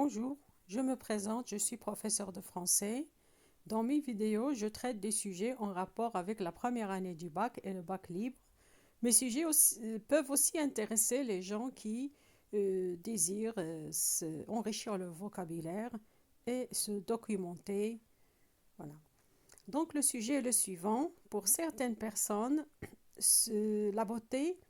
Bonjour, je me présente, je suis professeur de français. Dans mes vidéos, je traite des sujets en rapport avec la première année du bac et le bac libre. Mes sujets peuvent aussi intéresser les gens qui désirent enrichir le vocabulaire et se documenter. Voilà. Donc le sujet est le suivant. Pour certaines personnes, la beauté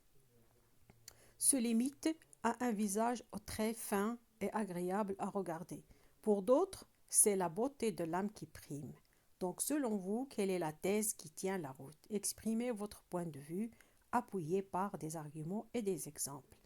se limite à un visage aux traits fins et agréable à regarder. Pour d'autres, c'est la beauté de l'âme qui prime. Donc, selon vous, quelle est la thèse qui tient la route? Exprimez votre point de vue, appuyé par des arguments et des exemples.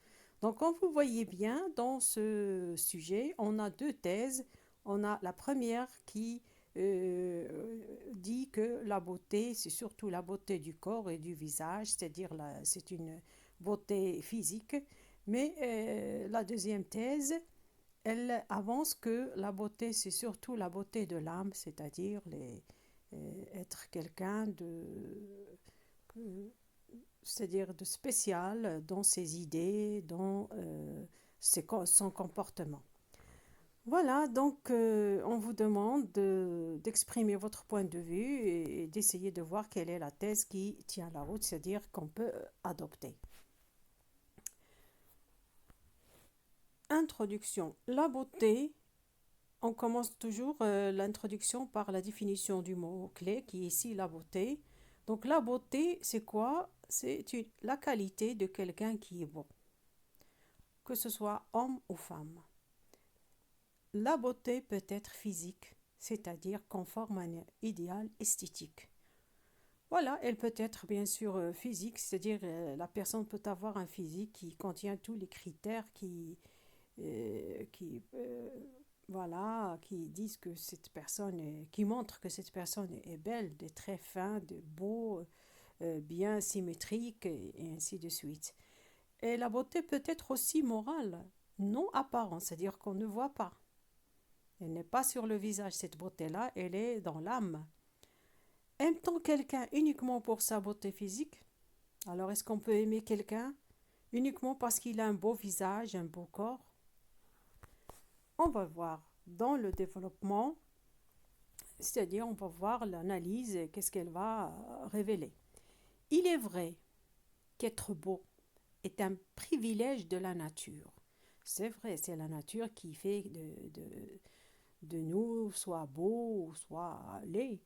Donc, comme vous voyez bien, dans ce sujet, on a deux thèses. On a la première qui dit que la beauté, c'est surtout la beauté du corps et du visage, c'est-à-dire c'est une beauté physique. Mais la deuxième thèse, elle avance que la beauté, c'est surtout la beauté de l'âme, c'est-à-dire être quelqu'un euh, c'est-à-dire de spécial dans ses idées, dans son comportement. Voilà, donc on vous demande d'exprimer votre point de vue et d'essayer de voir quelle est la thèse qui tient la route, c'est-à-dire qu'on peut adopter. Introduction. La beauté, on commence toujours l'introduction par la définition du mot-clé qui est ici la beauté. Donc la beauté, c'est quoi? La qualité de quelqu'un qui est beau, que ce soit homme ou femme. La beauté peut être physique, c'est-à-dire conforme à un idéal esthétique. Voilà, elle peut être bien sûr physique, c'est-à-dire la personne peut avoir un physique qui contient tous les critères qui voilà, qui disent que cette personne qui montrent que cette personne est belle, des traits fins, de beaux, bien symétriques et ainsi de suite. Et la beauté peut être aussi morale, non apparente, c'est-à-dire qu'on ne voit pas. Elle n'est pas sur le visage, cette beauté-là, elle est dans l'âme. Aime-t-on quelqu'un uniquement pour sa beauté physique? Alors est-ce qu'on peut aimer quelqu'un uniquement parce qu'il a un beau visage, un beau corps? On va voir dans le développement, c'est-à-dire on va voir l'analyse, qu'est-ce qu'elle va révéler. Il est vrai qu'être beau est un privilège de la nature. C'est vrai, c'est la nature qui fait de nous soit beau, soit laid.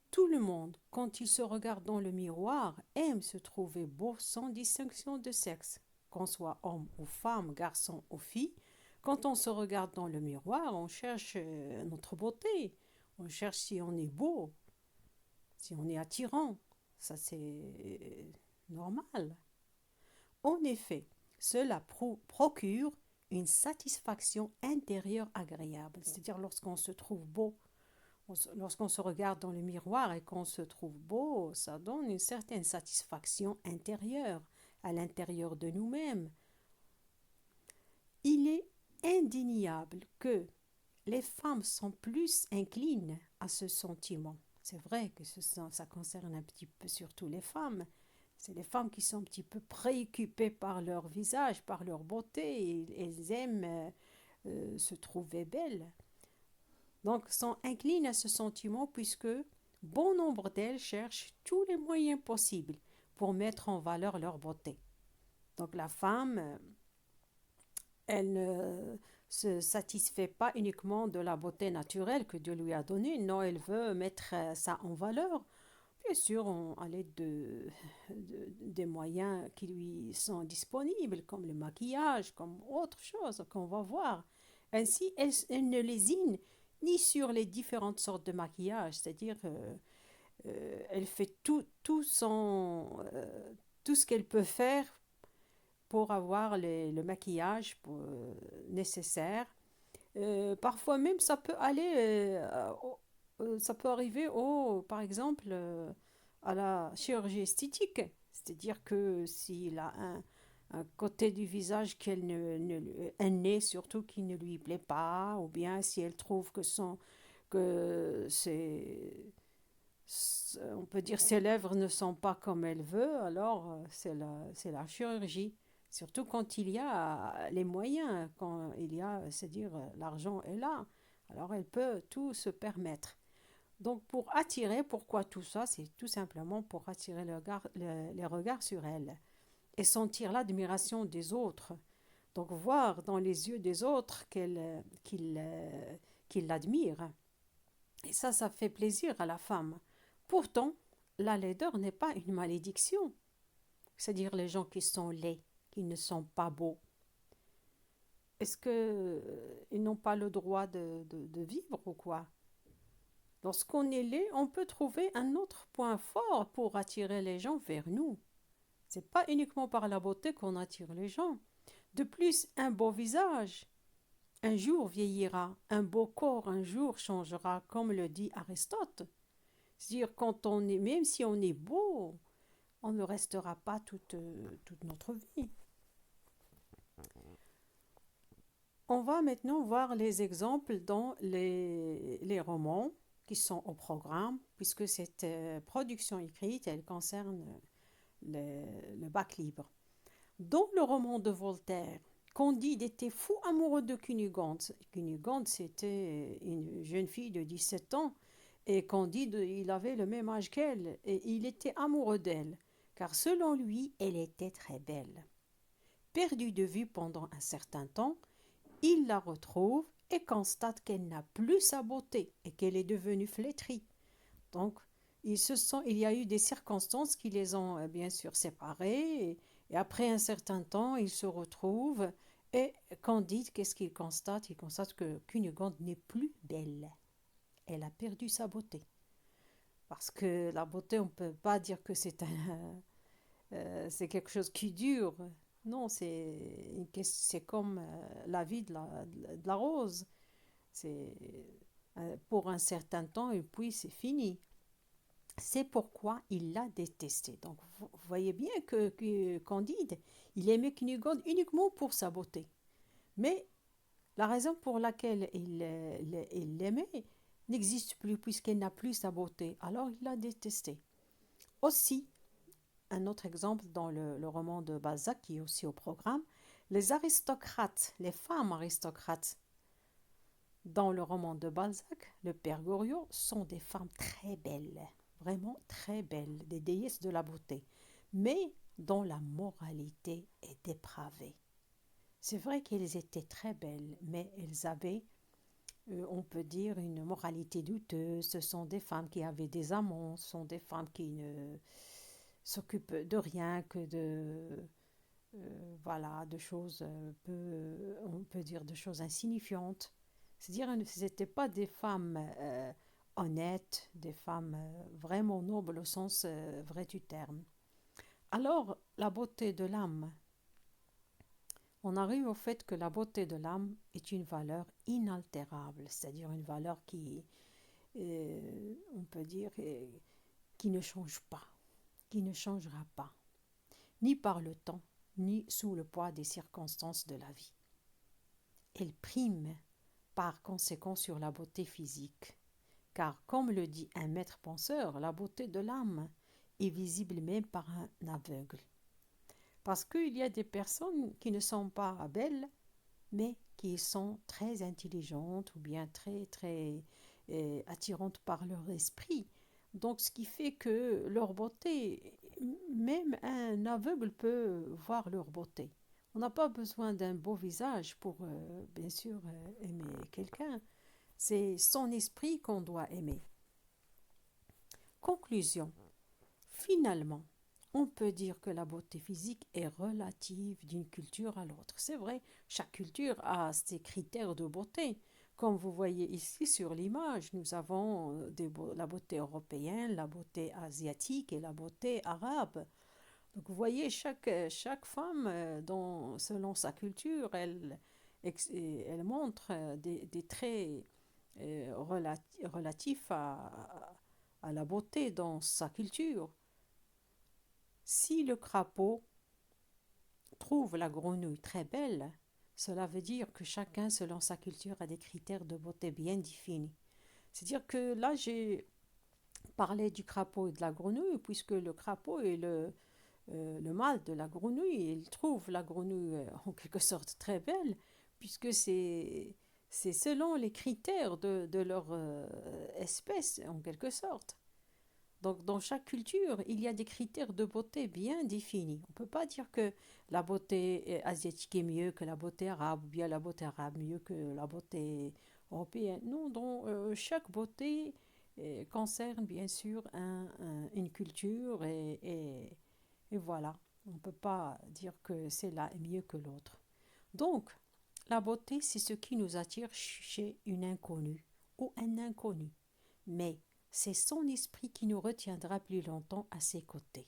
Tout le monde, quand il se regarde dans le miroir, aime se trouver beau sans distinction de sexe. Qu'on soit homme ou femme, garçon ou fille, quand on se regarde dans le miroir, on cherche notre beauté. On cherche si on est beau, si on est attirant. Ça, c'est normal. En effet, cela procure une satisfaction intérieure agréable. C'est-à-dire lorsqu'on se trouve beau, lorsqu'on se regarde dans le miroir et qu'on se trouve beau, ça donne une certaine satisfaction intérieure à l'intérieur de nous-mêmes. Il est indéniable que les femmes sont plus inclines à ce sentiment. C'est vrai que ça concerne un petit peu surtout les femmes. C'est les femmes qui sont un petit peu préoccupées par leur visage, par leur beauté. Elles aiment se trouver belles. Donc, sont inclines à ce sentiment puisque bon nombre d'elles cherchent tous les moyens possibles pour mettre en valeur leur beauté. Donc, la femme, elle ne se satisfait pas uniquement de la beauté naturelle que Dieu lui a donnée, non, elle veut mettre ça en valeur, bien sûr, à l'aide des moyens qui lui sont disponibles, comme le maquillage, comme autre chose qu'on va voir. Ainsi, elle ne lésine ni sur les différentes sortes de maquillage, c'est-à-dire elle fait tout ce qu'elle peut faire pour avoir le maquillage nécessaire. Parfois même, ça peut aller, ça peut arriver par exemple, à la chirurgie esthétique. C'est-à-dire que s'il a un côté du visage un nez surtout qui ne lui plaît pas, ou bien si elle trouve que on peut dire ses lèvres ne sont pas comme elle veut, alors c'est la chirurgie. Surtout quand il y a les moyens, quand il y a, c'est-à-dire l'argent est là, alors elle peut tout se permettre. Donc pour attirer, pourquoi tout ça? C'est tout simplement pour attirer les regards sur elle et sentir l'admiration des autres. Donc voir dans les yeux des autres qu'ils l'admirent. Et ça fait plaisir à la femme. Pourtant, la laideur n'est pas une malédiction. C'est-à-dire les gens qui sont laids, qui ne sont pas beaux. Est-ce qu'ils n'ont pas le droit de vivre ou quoi? Lorsqu'on est laid, on peut trouver un autre point fort pour attirer les gens vers nous. C'est pas uniquement par la beauté qu'on attire les gens. De plus, un beau visage, un jour vieillira, un beau corps un jour changera, comme le dit Aristote. C'est-à-dire, quand on est, même si on est beau, on ne restera pas toute notre vie. On va maintenant voir les exemples dans les romans qui sont au programme, puisque cette production écrite, elle concerne le bac libre. Dans le roman de Voltaire, Candide était fou amoureux de Cunégonde. Cunégonde, c'était une jeune fille de 17 ans, et Candide, il avait le même âge qu'elle, et il était amoureux d'elle, car selon lui, elle était très belle. Perdu de vue pendant un certain temps, il la retrouve et constate qu'elle n'a plus sa beauté et qu'elle est devenue flétrie. Donc, il y a eu des circonstances qui les ont bien sûr séparés. Et après un certain temps, ils se retrouvent. Et Candide, qu'est-ce qu'il constate? Il constate que Cunégonde n'est plus belle. Elle a perdu sa beauté. Parce que la beauté, on ne peut pas dire que c'est quelque chose qui dure. Non, c'est comme la vie de la rose. C'est pour un certain temps et puis c'est fini. C'est pourquoi il l'a détesté. Donc vous voyez bien que Candide, il aimait Cunégonde uniquement pour sa beauté. Mais la raison pour laquelle il l'aimait n'existe plus puisqu'elle n'a plus sa beauté. Alors il l'a détesté. Aussi, un autre exemple dans le roman de Balzac qui est aussi au programme, les aristocrates, les femmes aristocrates dans le roman de Balzac, le Père Goriot, sont des femmes très belles, vraiment très belles, des déesses de la beauté, mais dont la moralité est dépravée. C'est vrai qu'elles étaient très belles, mais elles avaient, on peut dire, une moralité douteuse. Ce sont des femmes qui avaient des amants, ce sont des femmes qui ne s'occupent de rien que voilà, de choses, on peut dire, de choses insignifiantes. C'est-à-dire, ce n'étaient pas des femmes honnêtes, des femmes vraiment nobles au sens vrai du terme. Alors, la beauté de l'âme. On arrive au fait que la beauté de l'âme est une valeur inaltérable, c'est-à-dire une valeur on peut dire, qui ne change pas, qui ne changera pas, ni par le temps, ni sous le poids des circonstances de la vie. Elle prime par conséquent sur la beauté physique, car comme le dit un maître penseur, la beauté de l'âme est visible même par un aveugle. Parce qu'il y a des personnes qui ne sont pas belles, mais qui sont très intelligentes ou bien très attirantes par leur esprit. Donc ce qui fait que leur beauté, même un aveugle peut voir leur beauté. On n'a pas besoin d'un beau visage pour, bien sûr, aimer quelqu'un. C'est son esprit qu'on doit aimer. Conclusion. Finalement, on peut dire que la beauté physique est relative d'une culture à l'autre. C'est vrai, chaque culture a ses critères de beauté. Comme vous voyez ici sur l'image, nous avons la beauté européenne, la beauté asiatique et la beauté arabe. Donc vous voyez, chaque femme, selon sa culture, elle montre des traits relatifs à la beauté dans sa culture. Si le crapaud trouve la grenouille très belle, cela veut dire que chacun, selon sa culture, a des critères de beauté bien définis. C'est-à-dire que là, j'ai parlé du crapaud et de la grenouille, puisque le crapaud est le mâle de la grenouille. Il trouve la grenouille en quelque sorte très belle, puisque c'est selon les critères de leur espèce, en quelque sorte. Donc, dans chaque culture, il y a des critères de beauté bien définis. On ne peut pas dire que la beauté asiatique est mieux que la beauté arabe, ou bien la beauté arabe mieux que la beauté européenne. Non, chaque beauté concerne bien sûr une culture et voilà. On ne peut pas dire que celle-là est mieux que l'autre. Donc, la beauté, c'est ce qui nous attire chez une inconnue ou un inconnu. Mais c'est son esprit qui nous retiendra plus longtemps à ses côtés.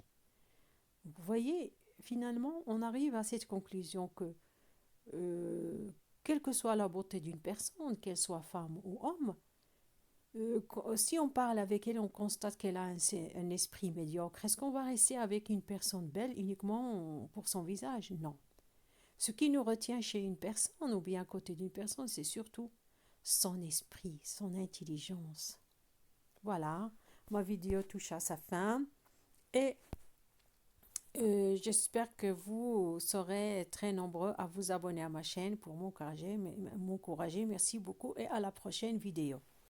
Vous voyez, finalement, on arrive à cette conclusion que, euh, quelle que soit la beauté d'une personne, qu'elle soit femme ou homme, si on parle avec elle, on constate qu'elle a un esprit médiocre. Est-ce qu'on va rester avec une personne belle uniquement pour son visage? Non. Ce qui nous retient chez une personne ou bien à côté d'une personne, c'est surtout son esprit, son intelligence. Voilà, ma vidéo touche à sa fin et j'espère que vous serez très nombreux à vous abonner à ma chaîne pour m'encourager. Merci beaucoup et à la prochaine vidéo.